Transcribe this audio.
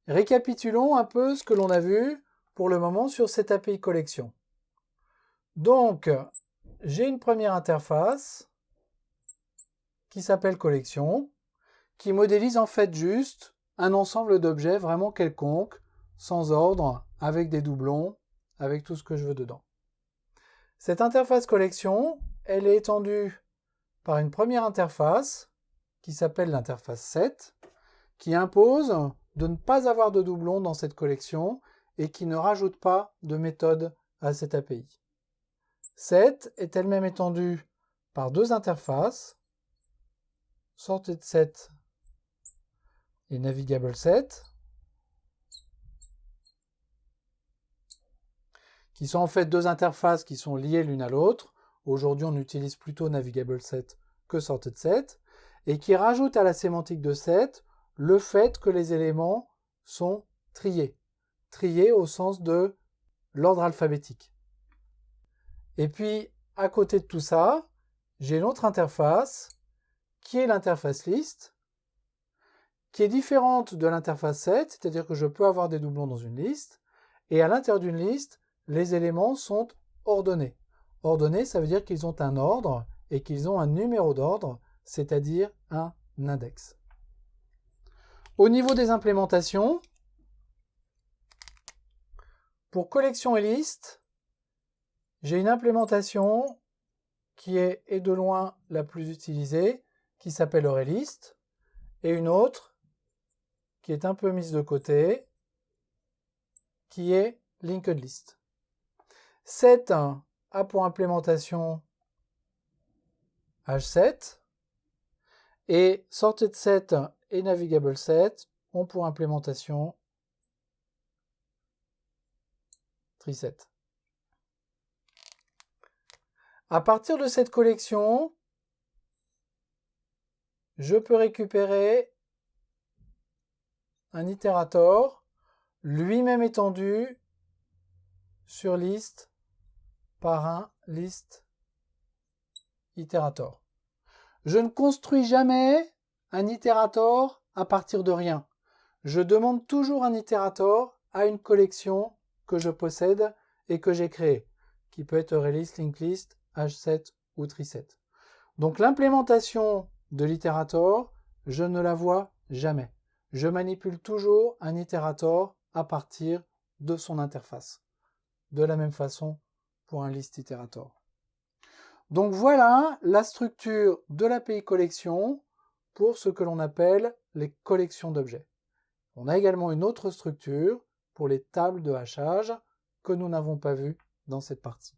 Récapitulons un peu ce que l'on a vu pour le moment sur cette API collection. Donc, j'ai une première interface qui s'appelle collection, qui modélise en fait juste un ensemble d'objets vraiment quelconque, sans ordre, avec des doublons, avec tout ce que je veux dedans. Cette interface collection, elle est étendue par une première interface qui s'appelle l'interface set, qui impose de ne pas avoir de doublons dans cette collection et qui ne rajoute pas de méthode à cette API. Set est elle-même étendue par deux interfaces, SortedSet et NavigableSet, qui sont en fait deux interfaces qui sont liées l'une à l'autre. Aujourd'hui, on utilise plutôt NavigableSet que SortedSet, et qui rajoutent à la sémantique de set le fait que les éléments sont triés. Triés au sens de l'ordre alphabétique. Et puis, à côté de tout ça, j'ai une autre interface, qui est l'interface list, qui est différente de l'interface set, c'est-à-dire que je peux avoir des doublons dans une liste, et à l'intérieur d'une liste, les éléments sont ordonnés. Ordonnés, ça veut dire qu'ils ont un ordre et qu'ils ont un numéro d'ordre, c'est-à-dire un index. Au niveau des implémentations, pour collection et liste, j'ai une implémentation qui est de loin la plus utilisée, qui s'appelle ArrayList, et une autre qui est un peu mise de côté, qui est LinkedList. Set a pour implémentation H7, et SortedSet et NavigableSet ont pour implémentation TreeSet. À partir de cette collection, je peux récupérer un itérator, lui-même étendu sur liste par un list itérator. Je ne construis jamais un itérator à partir de rien. Je demande toujours un itérator à une collection que je possède et que j'ai créée, qui peut être ArrayList, LinkedList, H7 ou TreeSet. Donc l'implémentation de l'itérator, je ne la vois jamais. Je manipule toujours un itérator à partir de son interface. De la même façon pour un list itérator. Donc voilà la structure de l'API collection pour ce que l'on appelle les collections d'objets. On a également une autre structure pour les tables de hachage que nous n'avons pas vues dans cette partie.